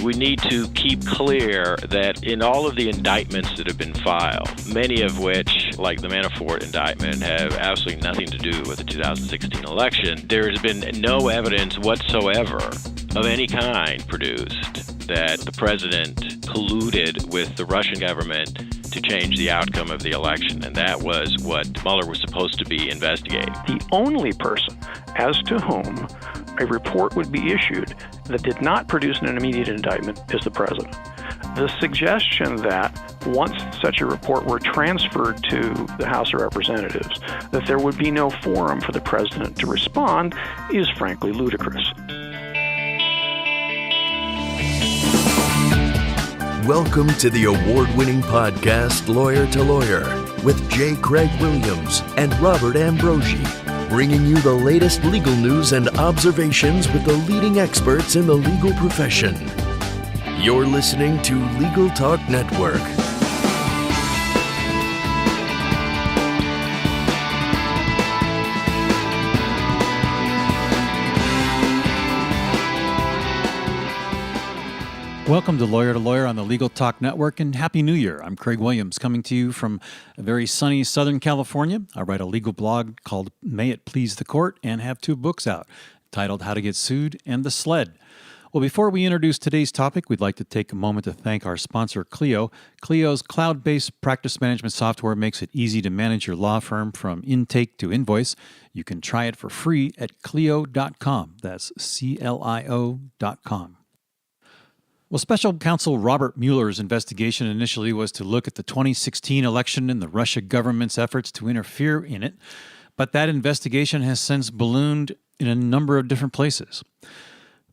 We need to keep clear that in all of the indictments that have been filed, many of which, like the Manafort indictment, have absolutely nothing to do with the 2016 election, there has been no evidence whatsoever of any kind produced that the president colluded with the Russian government to change the outcome of the election, and that was what Mueller was supposed to be investigating. The only person as to whom a report would be issued that did not produce an immediate indictment is the president. The suggestion that once such a report were transferred to the House of Representatives, that there would be no forum for the president to respond is frankly ludicrous. Welcome to the award-winning podcast, Lawyer to Lawyer, with J. Craig Williams and Robert Ambrogi, bringing you the latest legal news and observations with the leading experts in the legal profession. You're listening to Legal Talk Network. Welcome to Lawyer on the Legal Talk Network, and Happy New Year. I'm Craig Williams, coming to you from a very sunny Southern California. I write a legal blog called May It Please the Court and have two books out titled How to Get Sued and The Sled. Well, before we introduce today's topic, we'd like to take a moment to thank our sponsor, Clio. Clio's cloud-based practice management software makes it easy to manage your law firm from intake to invoice. You can try it for free at Clio.com. That's CLIO.com. Well, special counsel Robert Mueller's investigation initially was to look at the 2016 election and the Russia government's efforts to interfere in it, but that investigation has since ballooned in a number of different places.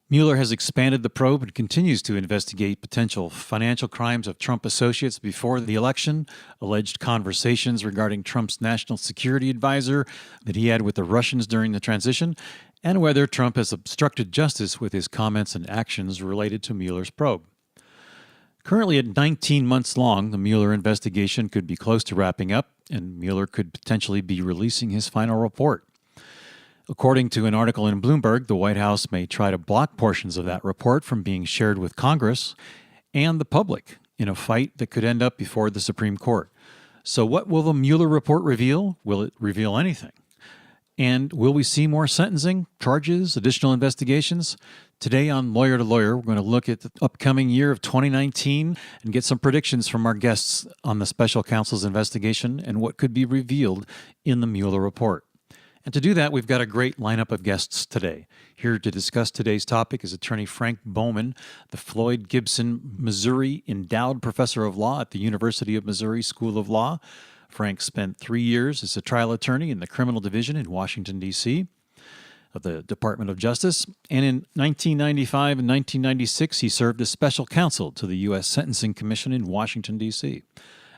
Mueller has expanded the probe and continues to investigate potential financial crimes of Trump associates before the election, alleged conversations regarding Trump's national security advisor that he had with the Russians during the transition, and whether Trump has obstructed justice with his comments and actions related to Mueller's probe. Currently at 19 months long, the Mueller investigation could be close to wrapping up, and Mueller could potentially be releasing his final report. According to an article in Bloomberg, the White House may try to block portions of that report from being shared with Congress and the public in a fight that could end up before the Supreme Court. So what will the Mueller report reveal? Will it reveal anything? And will we see more sentencing, charges, additional investigations? Today on Lawyer to Lawyer, we're going to look at the upcoming year of 2019 and get some predictions from our guests on the special counsel's investigation and what could be revealed in the Mueller report. And to do that, we've got a great lineup of guests today. Here to discuss today's topic is attorney Frank Bowman, the Floyd Gibson, Missouri Endowed Professor of Law at the University of Missouri School of Law. Frank spent 3 years as a trial attorney in the criminal division in Washington, D.C. of the Department of Justice. And in 1995 and 1996, he served as special counsel to the U.S. Sentencing Commission in Washington, D.C.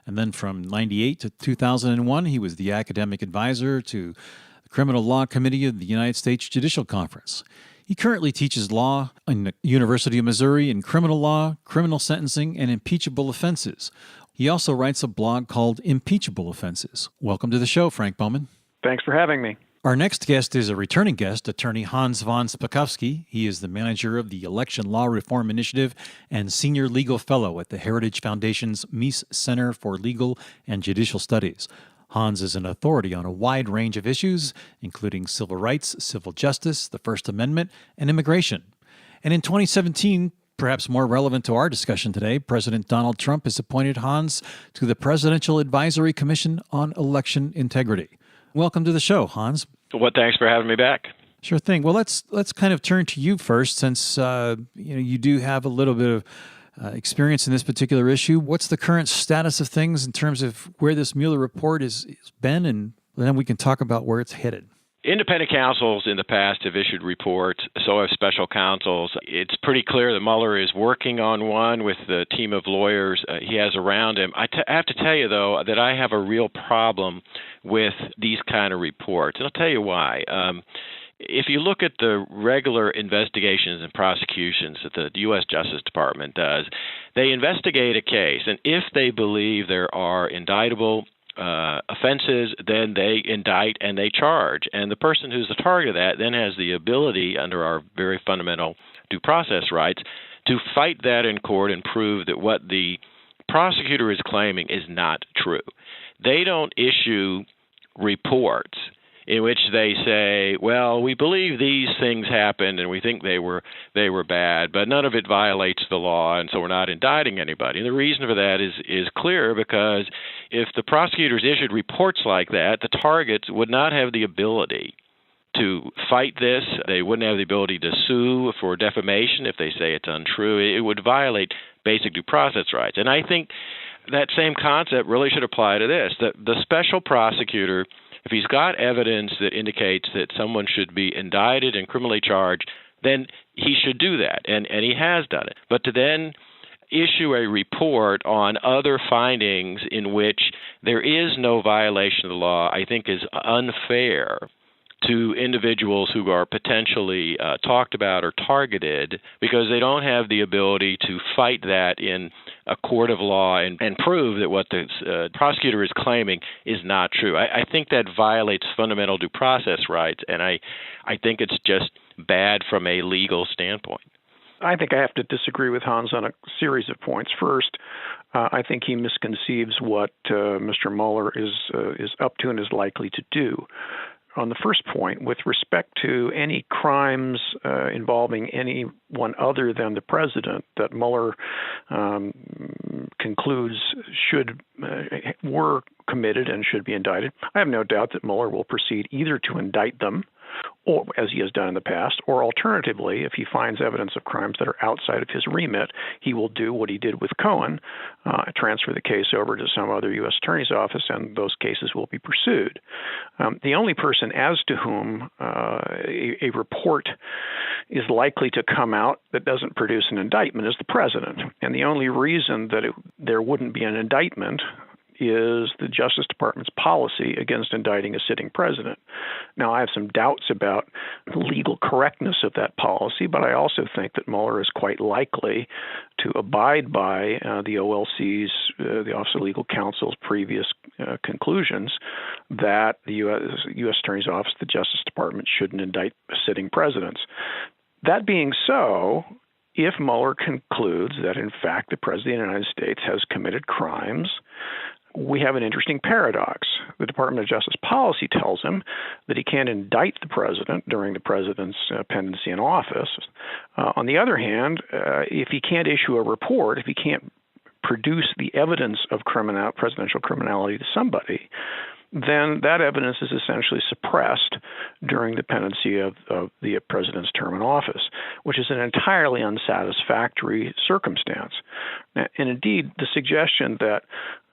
And then from 98 to 2001, he was the academic advisor to the Criminal Law Committee of the United States Judicial Conference. He currently teaches law in the University of Missouri in criminal law, criminal sentencing, and impeachable offenses. He also writes a blog called Impeachable Offenses. Welcome to the show, Frank Bowman. Thanks for having me. Our next guest is a returning guest, attorney Hans von Spakovsky. He is the manager of the Election Law Reform Initiative and senior legal fellow at the Heritage Foundation's Meese Center for Legal and Judicial Studies. Hans is an authority on a wide range of issues, including civil rights, civil justice, the First Amendment, and immigration. And in 2017, perhaps more relevant to our discussion today, President Donald Trump has appointed Hans to the Presidential Advisory Commission on Election Integrity. Welcome to the show, Hans. Well, thanks for having me back. Sure thing. Well, let's kind of turn to you first, since you do have a little bit of experience in this particular issue. What's the current status of things in terms of where this Mueller report has been, and then we can talk about where it's headed. Independent counsels in the past have issued reports, so have special counsels. It's pretty clear that Mueller is working on one with the team of lawyers he has around him. I have to tell you, though, that I have a real problem with these kind of reports, and I'll tell you why. If you look at the regular investigations and prosecutions that the U.S. Justice Department does, they investigate a case, and if they believe there are indictable offenses, then they indict and they charge. And the person who's the target of that then has the ability, under our very fundamental due process rights, to fight that in court and prove that what the prosecutor is claiming is not true. They don't issue reports in which they say, well, we believe these things happened and we think they were bad, but none of it violates the law, and so we're not indicting anybody. And the reason for that is clear, because if the prosecutors issued reports like that, the targets would not have the ability to fight this. They wouldn't have the ability to sue for defamation if they say it's untrue. It would violate basic due process rights. And I think that same concept really should apply to this. The special prosecutor, if he's got evidence that indicates that someone should be indicted and criminally charged, then he should do that, and he has done it. But to then issue a report on other findings in which there is no violation of the law, I think is unfair to individuals who are potentially talked about or targeted, because they don't have the ability to fight that in a court of law and prove that what the prosecutor is claiming is not true. I think that violates fundamental due process rights, and I think it's just bad from a legal standpoint. I think I have to disagree with Hans on a series of points. First, I think he misconceives what Mr. Mueller is up to and is likely to do. On the first point, with respect to any crimes involving anyone other than the president that Mueller concludes were committed and should be indicted, I have no doubt that Mueller will proceed either to indict them, or as he has done in the past, or alternatively, if he finds evidence of crimes that are outside of his remit, he will do what he did with Cohen, transfer the case over to some other U.S. attorney's office, and those cases will be pursued. The only person as to whom a report is likely to come out that doesn't produce an indictment is the president. And the only reason that there wouldn't be an indictment is the Justice Department's policy against indicting a sitting president. Now, I have some doubts about the legal correctness of that policy, but I also think that Mueller is quite likely to abide by the OLC's, the Office of Legal Counsel's previous conclusions that the U.S. Attorney's Office, the Justice Department, shouldn't indict sitting presidents. That being so, if Mueller concludes that, in fact, the President of the United States has committed crimes, we have an interesting paradox. The Department of Justice policy tells him that he can't indict the president during the president's pendency in office. On the other hand, if he can't issue a report, if he can't produce the evidence of presidential criminality to somebody, then that evidence is essentially suppressed during the pendency of the president's term in office, which is an entirely unsatisfactory circumstance. And indeed, the suggestion that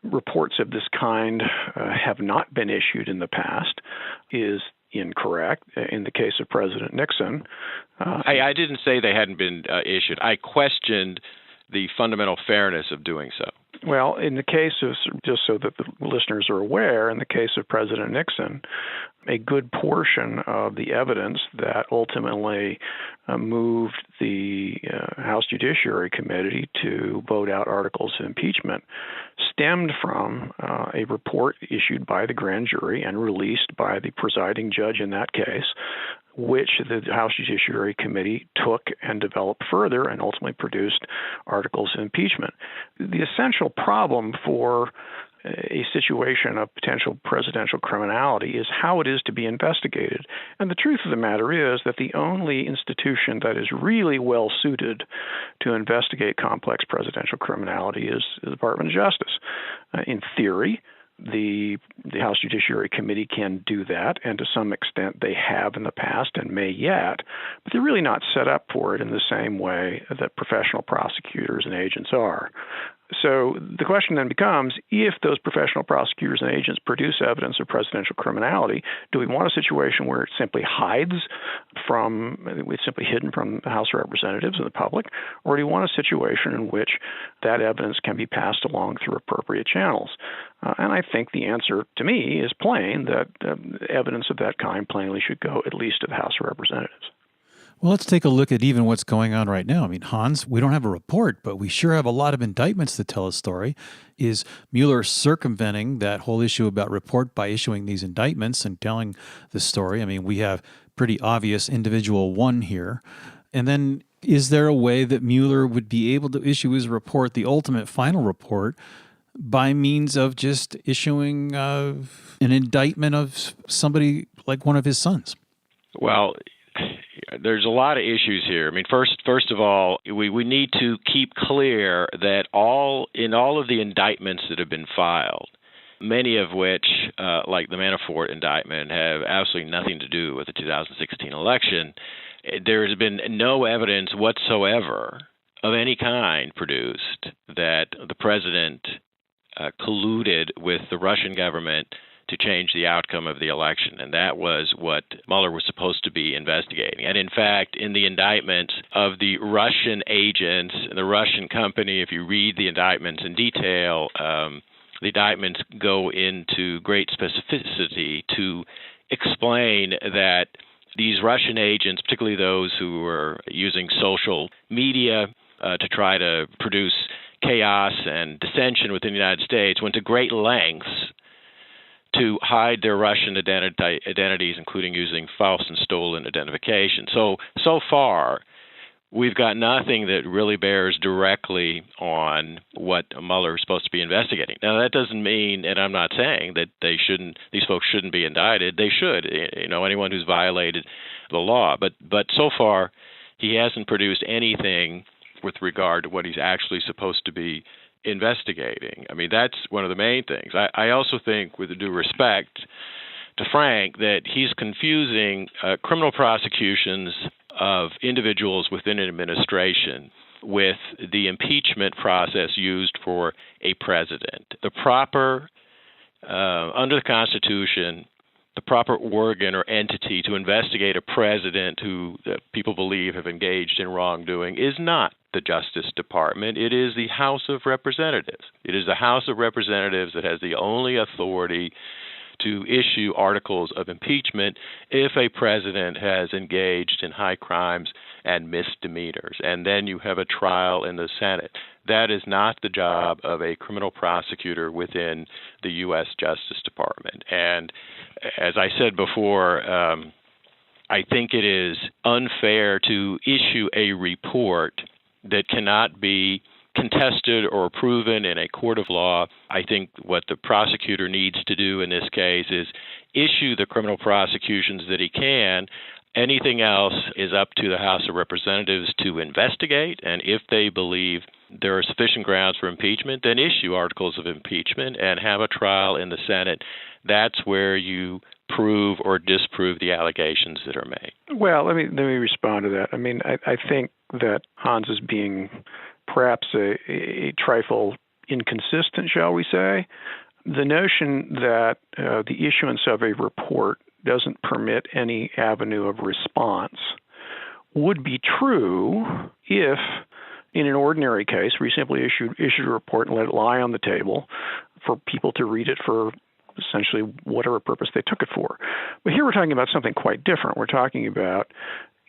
reports of this kind have not been issued in the past is incorrect. In the case of President Nixon, I didn't say they hadn't been issued. I questioned the fundamental fairness of doing so. Well, in the case of, just so that the listeners are aware, in the case of President Nixon, a good portion of the evidence that ultimately moved the House Judiciary Committee to vote out articles of impeachment stemmed from a report issued by the grand jury and released by the presiding judge in that case, which the House Judiciary Committee took and developed further and ultimately produced articles of impeachment. The essential problem for a situation of potential presidential criminality is how it is to be investigated. And the truth of the matter is that the only institution that is really well suited to investigate complex presidential criminality is the Department of Justice. In theory, the House Judiciary Committee can do that, and to some extent they have in the past and may yet, but they're really not set up for it in the same way that professional prosecutors and agents are. So the question then becomes, if those professional prosecutors and agents produce evidence of presidential criminality, do we want a situation where it simply it's simply hidden from the House of Representatives and the public, or do you want a situation in which that evidence can be passed along through appropriate channels? And I think the answer to me is plain, that evidence of that kind plainly should go at least to the House of Representatives. Well, let's take a look at even what's going on right now. I mean, Hans, we don't have a report, but we sure have a lot of indictments that tell a story. Is Mueller circumventing that whole issue about report by issuing these indictments and telling the story? I mean, we have pretty obvious individual one here. And then Is there a way that Mueller would be able to issue his report, the ultimate final report, by means of just issuing an indictment of somebody like one of his sons? Well, there's a lot of issues here. I mean, first of all, we need to keep clear that in all of the indictments that have been filed, many of which, like the Manafort indictment, have absolutely nothing to do with the 2016 election. There has been no evidence whatsoever of any kind produced that the president colluded with the Russian government to change the outcome of the election. And that was what Mueller was supposed to be investigating. And in fact, in the indictments of the Russian agents and the Russian company, if you read the indictments in detail, the indictments go into great specificity to explain that these Russian agents, particularly those who were using social media to try to produce chaos and dissension within the United States, went to great lengths to hide their Russian identities, including using false and stolen identification. So far, we've got nothing that really bears directly on what Mueller is supposed to be investigating. Now, that doesn't mean, and I'm not saying that these folks shouldn't be indicted. They should, anyone who's violated the law. But so far, he hasn't produced anything with regard to what he's actually supposed to be investigating. I mean, that's one of the main things. I also think, with due respect to Frank, that he's confusing criminal prosecutions of individuals within an administration with the impeachment process used for a president. The proper, under the Constitution, the proper organ or entity to investigate a president who people believe have engaged in wrongdoing is not the Justice Department. It is the House of Representatives. It is the House of Representatives that has the only authority to issue articles of impeachment if a president has engaged in high crimes and misdemeanors. And then you have a trial in the Senate. That is not the job of a criminal prosecutor within the U.S. Justice Department. And as I said before, I think it is unfair to issue a report that cannot be contested or proven in a court of law. I think what the prosecutor needs to do in this case is issue the criminal prosecutions that he can. Anything else is up to the House of Representatives to investigate, and if they believe there are sufficient grounds for impeachment, then issue articles of impeachment and have a trial in the Senate. That's where you prove or disprove the allegations that are made. Well, let me respond to that. I mean, I think that Hans is being perhaps a trifle inconsistent, shall we say. The notion that the issuance of a report doesn't permit any avenue of response would be true if, in an ordinary case, we simply issued a report and let it lie on the table for people to read it for essentially whatever purpose they took it for. But here we're talking about something quite different. We're talking about,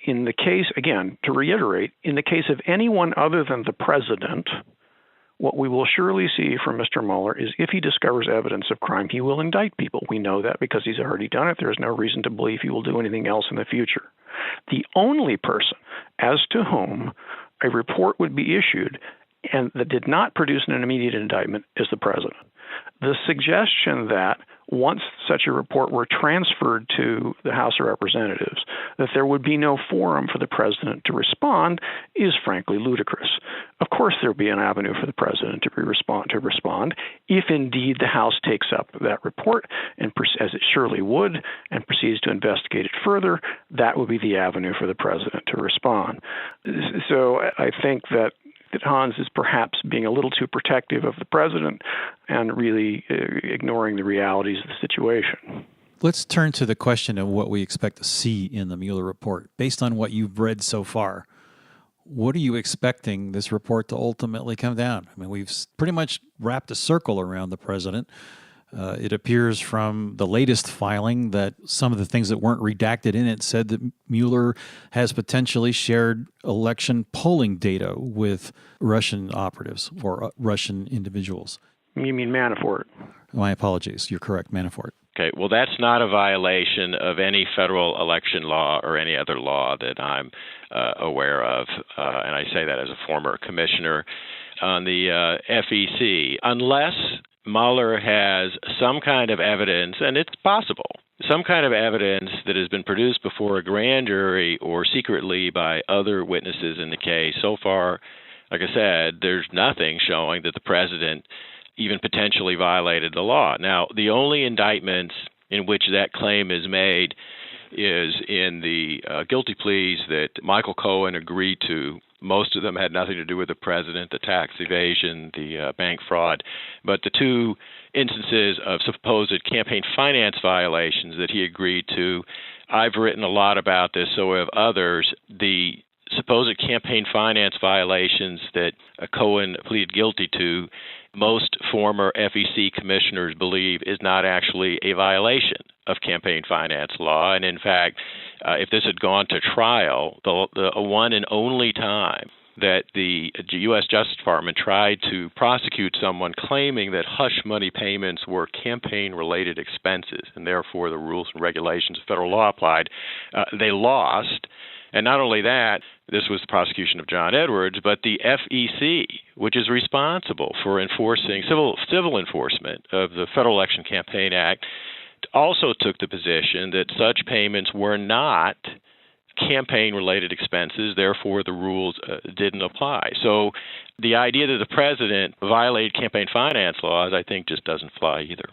in the case, again, to reiterate, in the case of anyone other than the president, what we will surely see from Mr. Mueller is if he discovers evidence of crime, he will indict people. We know that because he's already done it. There is no reason to believe he will do anything else in the future. The only person as to whom a report would be issued and that did not produce an immediate indictment is the president. The suggestion that once such a report were transferred to the House of Representatives, that there would be no forum for the president to respond is frankly ludicrous. Of course, there would be an avenue for the president to respond if indeed the House takes up that report, and as it surely would, and proceeds to investigate it further. That would be the avenue for the president to respond. So I think that Hans is perhaps being a little too protective of the president and really ignoring the realities of the situation. Let's turn to the question of what we expect to see in the Mueller report. Based on what you've read so far, what are you expecting this report to ultimately come down? I mean, we've pretty much wrapped a circle around the president. It appears from the latest filing that some of the things that weren't redacted in it said that Mueller has potentially shared election polling data with Russian operatives or Russian individuals. You mean Manafort? My apologies. You're correct, Manafort. Okay, well, that's not a violation of any federal election law or any other law that I'm aware of, and I say that as a former commissioner on the FEC, unless Mueller has some kind of evidence, and it's possible, some kind of evidence that has been produced before a grand jury or secretly by other witnesses in the case. So far, like I said, there's nothing showing that the president even potentially violated the law. Now, the only indictments in which that claim is made is in the guilty pleas that Michael Cohen agreed to. Most of them had nothing to do with the president, the tax evasion, the bank fraud. But the two instances of supposed campaign finance violations that he agreed to, I've written a lot about this, so have others. The supposed campaign finance violations that Cohen pleaded guilty to, most former FEC commissioners believe is not actually a violation of campaign finance law. And in fact, if this had gone to trial, the one and only time that the U.S. Justice Department tried to prosecute someone claiming that hush money payments were campaign-related expenses, and therefore the rules and regulations of federal law applied, they lost. And not only that, this was the prosecution of John Edwards, but the FEC, which is responsible for enforcing civil enforcement of the Federal Election Campaign Act, also took the position that such payments were not campaign-related expenses, therefore the rules didn't apply. So the idea that the president violated campaign finance laws, I think, just doesn't fly either.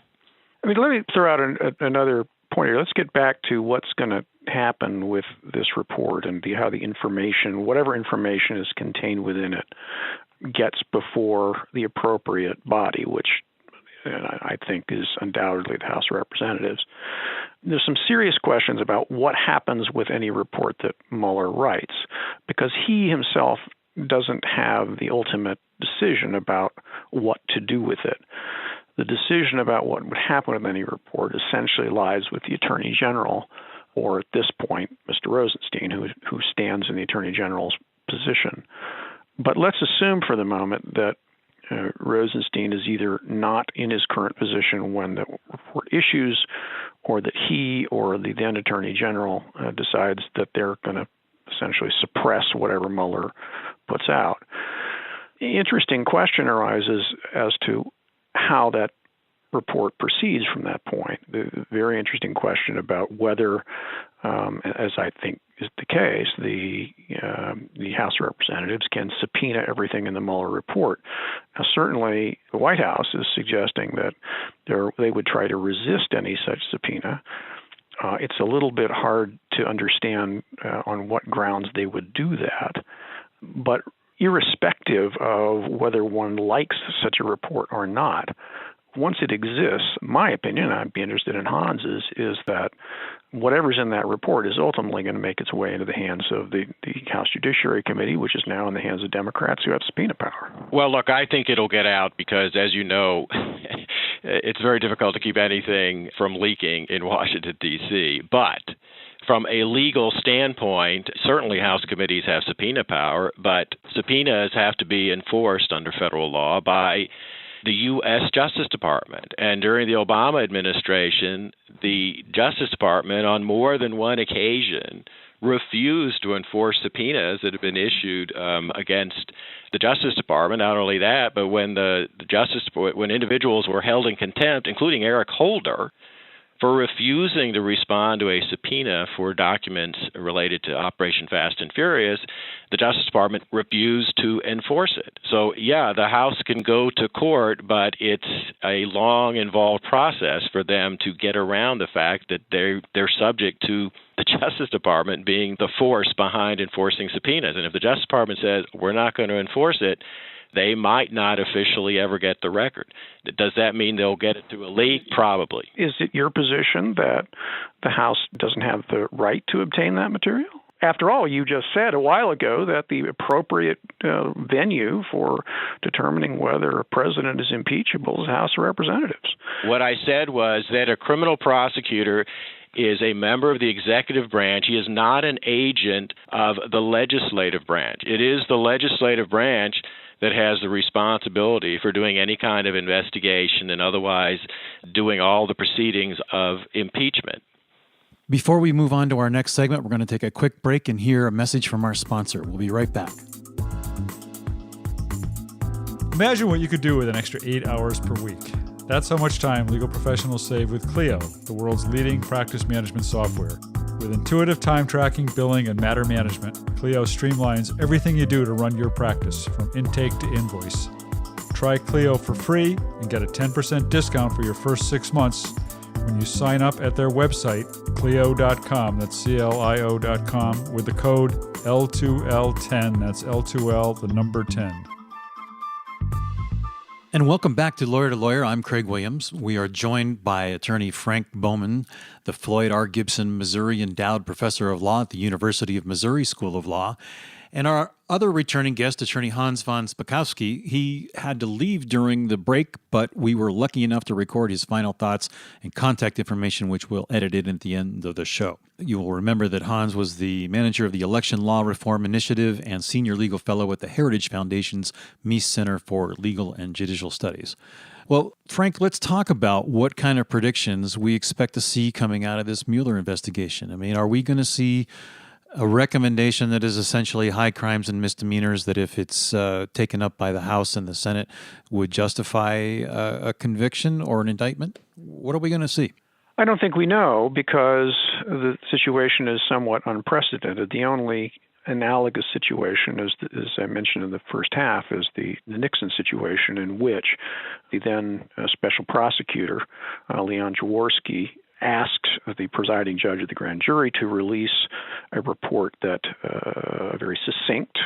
I mean, let me throw out another point here. Let's get back to what's going to happen with this report and how the information, whatever information is contained within it, gets before the appropriate body, which I think is undoubtedly the House of Representatives. There's some serious questions about what happens with any report that Mueller writes, because he himself doesn't have the ultimate decision about what to do with it. The decision about what would happen with any report essentially lies with the Attorney General, or at this point, Mr. Rosenstein, who stands in the Attorney General's position. But let's assume for the moment that Rosenstein is either not in his current position when the report issues, or that he or the then Attorney General decides that they're going to essentially suppress whatever Mueller puts out. Interesting question arises as to how that report proceeds from that point. The very interesting question about whether, as I think is the case, the House of Representatives can subpoena everything in the Mueller report. Now, certainly, the White House is suggesting that they would try to resist any such subpoena. It's a little bit hard to understand on what grounds they would do that, but irrespective of whether one likes such a report or not, once it exists, my opinion, I'd be interested in Hans's, is that whatever's in that report is ultimately going to make its way into the hands of the House Judiciary Committee, which is now in the hands of Democrats who have subpoena power. Well, look, I think it'll get out because, as you know, it's very difficult to keep anything from leaking in Washington, D.C., but from a legal standpoint, certainly House committees have subpoena power, but subpoenas have to be enforced under federal law by the U.S. Justice Department. And during the Obama administration, the Justice Department, on more than one occasion, refused to enforce subpoenas that had been issued against the Justice Department. Not only that, but when when individuals were held in contempt, including Eric Holder, for refusing to respond to a subpoena for documents related to Operation Fast and Furious, the Justice Department refused to enforce it. So, yeah, the House can go to court, but it's a long, involved process for them to get around the fact that they're subject to the Justice Department being the force behind enforcing subpoenas. And if the Justice Department says, we're not going to enforce it, they might not officially ever get the record. Does that mean they'll get it through a leak? Probably. Is it your position that the House doesn't have the right to obtain that material? After all, you just said a while ago that the appropriate venue for determining whether a president is impeachable is the House of Representatives. What I said was that a criminal prosecutor is a member of the executive branch. He is not an agent of the legislative branch. It is the legislative branch that has the responsibility for doing any kind of investigation and otherwise doing all the proceedings of impeachment. Before we move on to our next segment, we're going to take a quick break and hear a message from our sponsor. We'll be right back. Imagine what you could do with an extra 8 hours per week. That's how much time legal professionals save with Clio, the world's leading practice management software. With intuitive time tracking, billing, and matter management, Clio streamlines everything you do to run your practice, from intake to invoice. Try Clio for free and get a 10% discount for your first 6 months when you sign up at their website, Clio.com, that's CLIO.com, with the code L2L10, that's L2L, the number 10. And welcome back to Lawyer. I'm Craig Williams. We are joined by attorney Frank Bowman, the Floyd R. Gibson, Missouri Endowed Professor of Law at the University of Missouri School of Law. And our other returning guest, attorney Hans von Spakovsky, he had to leave during the break, but we were lucky enough to record his final thoughts and contact information, which we'll edit in at the end of the show. You will remember that Hans was the manager of the Election Law Reform Initiative and senior legal fellow at the Heritage Foundation's Meese Center for Legal and Judicial Studies. Well, Frank, let's talk about what kind of predictions we expect to see coming out of this Mueller investigation. I mean, are we going to see a recommendation that is essentially high crimes and misdemeanors that, if it's taken up by the House and the Senate, would justify a conviction or an indictment? What are we going to see? I don't think we know, because the situation is somewhat unprecedented. The only analogous situation, as I mentioned in the first half, is the Nixon situation, in which the then special prosecutor, Leon Jaworski, asked the presiding judge of the grand jury to release a report that, a very succinct,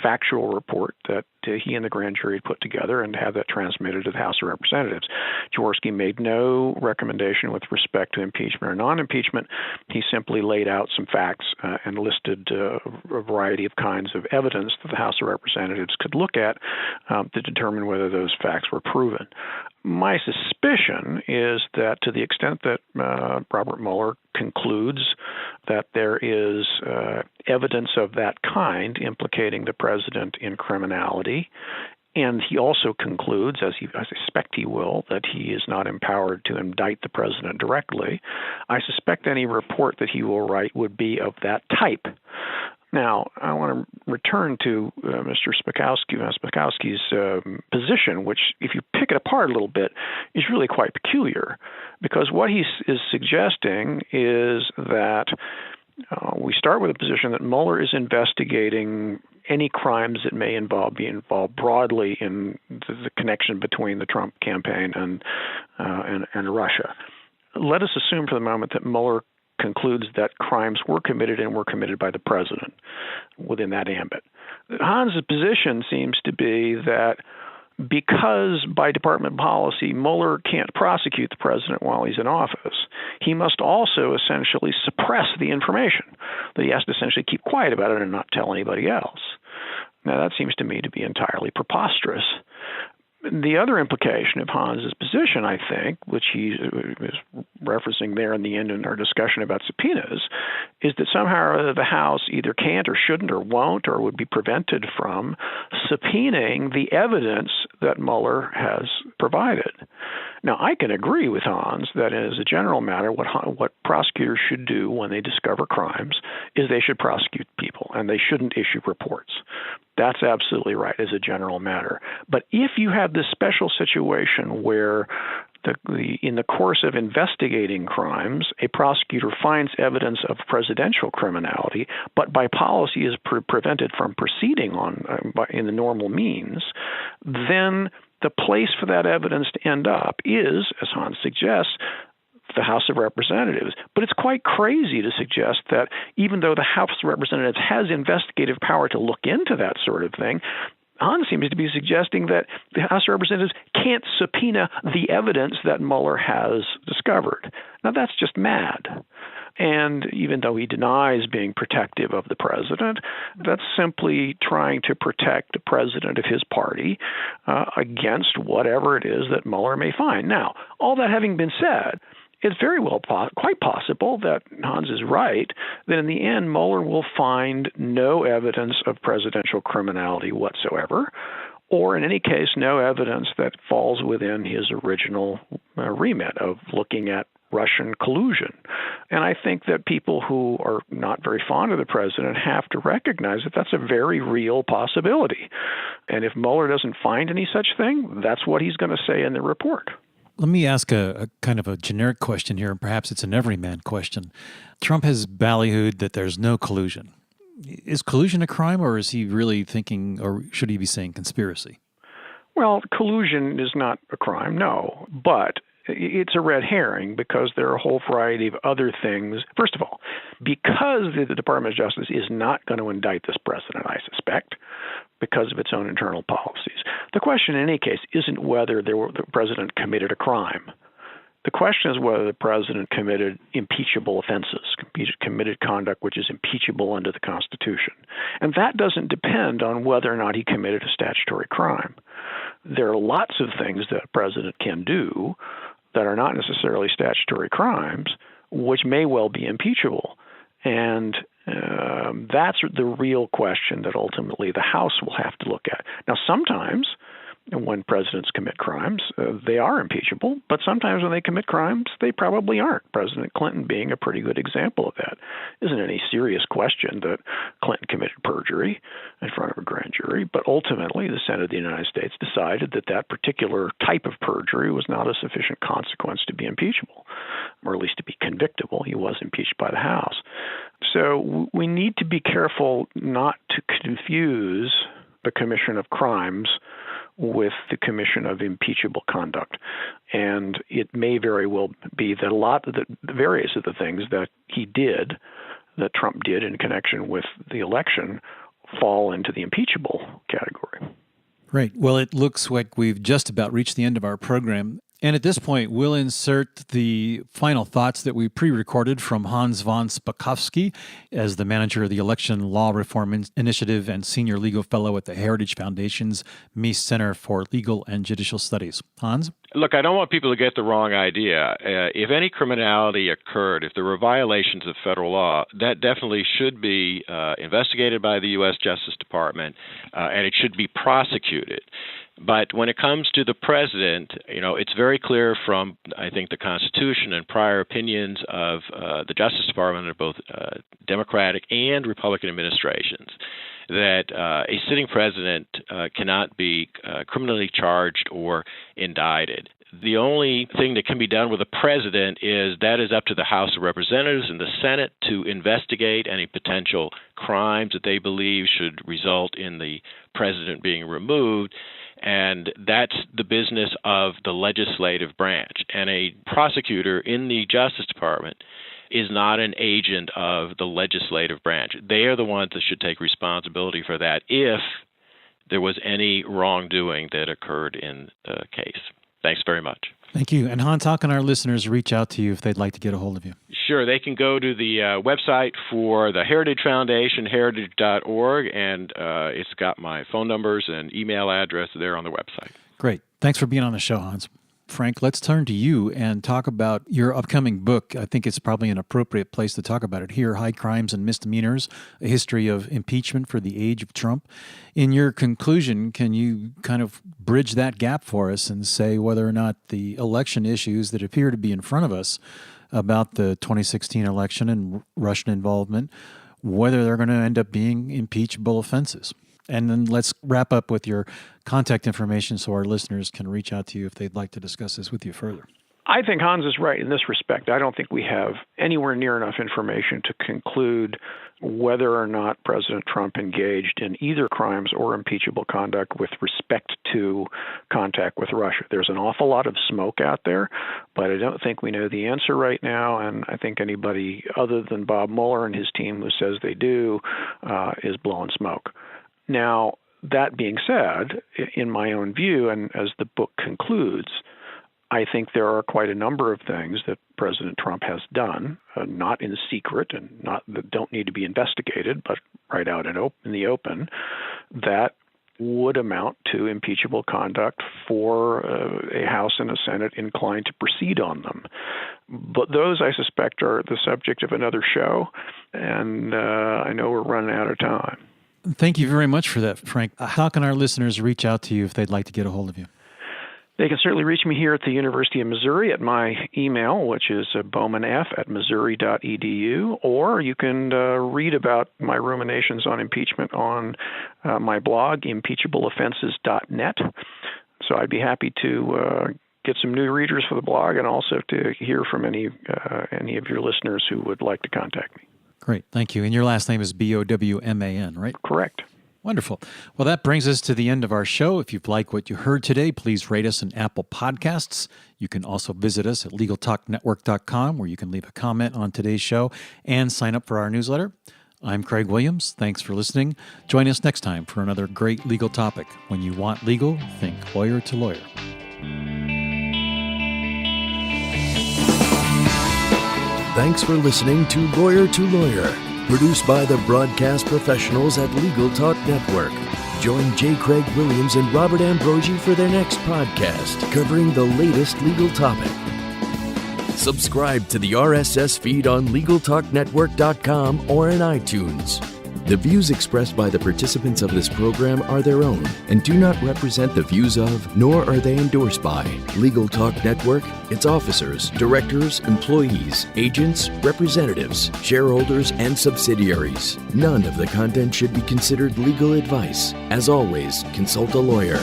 factual report that he and the grand jury had put together, and have that transmitted to the House of Representatives. Jaworski made no recommendation with respect to impeachment or non-impeachment. He simply laid out some facts and listed a variety of kinds of evidence that the House of Representatives could look at to determine whether those facts were proven. My suspicion is that, to the extent that Robert Mueller concludes that there is evidence of that kind implicating the president in criminality, and he also concludes, as I suspect he will, that he is not empowered to indict the president directly, I suspect any report that he will write would be of that type. Now, I want to return to Mr. Spakowski's position, which, if you pick it apart a little bit, is really quite peculiar, because what he is suggesting is that we start with a position that Mueller is investigating any crimes that may be involved broadly in the connection between the Trump campaign and Russia. Let us assume for the moment that Mueller concludes that crimes were committed and were committed by the president within that ambit. Hans' position seems to be that because by department policy Mueller can't prosecute the president while he's in office, he must also essentially suppress the information, that he has to essentially keep quiet about it and not tell anybody else. Now, that seems to me to be entirely preposterous. The other implication of Hans' position, I think, which he is referencing there in the end in our discussion about subpoenas, is that somehow the House either can't or shouldn't or won't or would be prevented from subpoenaing the evidence that Mueller has provided. Now, I can agree with Hans that, as a general matter, what prosecutors should do when they discover crimes is they should prosecute people, and they shouldn't issue reports. That's absolutely right as a general matter. But if you have this special situation where in the course of investigating crimes, a prosecutor finds evidence of presidential criminality, but by policy is prevented from proceeding in the normal means, then the place for that evidence to end up is, as Hans suggests, the House of Representatives. But it's quite crazy to suggest that even though the House of Representatives has investigative power to look into that sort of thing, Hans seems to be suggesting that the House of Representatives can't subpoena the evidence that Mueller has discovered. Now, that's just mad. And even though he denies being protective of the president, that's simply trying to protect the president of his party against whatever it is that Mueller may find. Now, all that having been said, it's very well quite possible that Hans is right, that in the end Mueller will find no evidence of presidential criminality whatsoever, or in any case, no evidence that falls within his original remit of looking at Russian collusion. And I think that people who are not very fond of the president have to recognize that that's a very real possibility. And if Mueller doesn't find any such thing, that's what he's going to say in the report. Let me ask a kind of a generic question here, and perhaps it's an everyman question. Trump has ballyhooed that there's no collusion. Is collusion a crime, or is he really thinking, or should he be saying conspiracy? Well, collusion is not a crime, no. But it's a red herring because there are a whole variety of other things. First of all, because the Department of Justice is not going to indict this president, I suspect, because of its own internal policies. The question in any case isn't whether the president committed a crime. The question is whether the president committed impeachable offenses, committed conduct which is impeachable under the Constitution. And that doesn't depend on whether or not he committed a statutory crime. There are lots of things that a president can do that are not necessarily statutory crimes, which may well be impeachable. And that's the real question that ultimately the House will have to look at. Now, sometimes when presidents commit crimes, they are impeachable, but sometimes when they commit crimes, they probably aren't. President Clinton being a pretty good example of that. Isn't any serious question that Clinton committed perjury in front of a grand jury, but ultimately the Senate of the United States decided that that particular type of perjury was not a sufficient consequence to be impeachable, or at least to be convictable. He was impeached by the House. So we need to be careful not to confuse the commission of crimes with the commission of impeachable conduct. And it may very well be that a lot of the various of the things that he did, that Trump did in connection with the election, fall into the impeachable category. Right. Well, it looks like we've just about reached the end of our program. And at this point, we'll insert the final thoughts that we pre-recorded from Hans von Spakovsky as the manager of the Election Law Reform Initiative and senior legal fellow at the Heritage Foundation's Meese Center for Legal and Judicial Studies. Hans? Look, I don't want people to get the wrong idea. If any criminality occurred, if there were violations of federal law, that definitely should be investigated by the U.S. Justice Department, and it should be prosecuted. But when it comes to the president, it's very clear from, I think, the Constitution and prior opinions of the Justice Department of both Democratic and Republican administrations that a sitting president cannot be criminally charged or indicted. The only thing that can be done with a president is that is up to the House of Representatives and the Senate to investigate any potential crimes that they believe should result in the president being removed. And that's the business of the legislative branch. And a prosecutor in the Justice Department is not an agent of the legislative branch. They are the ones that should take responsibility for that if there was any wrongdoing that occurred in the case. Thanks very much. Thank you. And Hans, how can our listeners reach out to you if they'd like to get a hold of you? Sure. They can go to the website for the Heritage Foundation, heritage.org, and it's got my phone numbers and email address there on the website. Great. Thanks for being on the show, Hans. Frank, let's turn to you and talk about your upcoming book. I think it's probably an appropriate place to talk about it here, High Crimes and Misdemeanors, A History of Impeachment for the Age of Trump. In your conclusion, can you kind of bridge that gap for us and say whether or not the election issues that appear to be in front of us about the 2016 election and Russian involvement, whether they're going to end up being impeachable offenses? And then let's wrap up with your contact information so our listeners can reach out to you if they'd like to discuss this with you further. I think Hans is right in this respect. I don't think we have anywhere near enough information to conclude whether or not President Trump engaged in either crimes or impeachable conduct with respect to contact with Russia. There's an awful lot of smoke out there, but I don't think we know the answer right now, and I think anybody other than Bob Mueller and his team who says they do is blowing smoke. Now, that being said, in my own view, and as the book concludes, I think there are quite a number of things that President Trump has done, not in secret and not that don't need to be investigated, but right out in the open, that would amount to impeachable conduct for a House and a Senate inclined to proceed on them. But those, I suspect, are the subject of another show, and I know we're running out of time. Thank you very much for that, Frank. How can our listeners reach out to you if they'd like to get a hold of you? They can certainly reach me here at the University of Missouri at my email, which is bowmanf@missouri.edu, or you can read about my ruminations on impeachment on my blog, impeachableoffenses.net. So I'd be happy to get some new readers for the blog and also to hear from any of your listeners who would like to contact me. Great, thank you. And your last name is Bowman, right? Correct. Wonderful. Well, that brings us to the end of our show. If you've liked what you heard today, please rate us on Apple Podcasts. You can also visit us at LegalTalkNetwork.com, where you can leave a comment on today's show and sign up for our newsletter. I'm Craig Williams. Thanks for listening. Join us next time for another great legal topic. When you want legal, think lawyer to lawyer. Thanks for listening to Lawyer, produced by the broadcast professionals at Legal Talk Network. Join J. Craig Williams and Robert Ambrogi for their next podcast covering the latest legal topic. Subscribe to the RSS feed on LegalTalkNetwork.com or in iTunes. The views expressed by the participants of this program are their own and do not represent the views of, nor are they endorsed by, Legal Talk Network, its officers, directors, employees, agents, representatives, shareholders, and subsidiaries. None of the content should be considered legal advice. As always, consult a lawyer.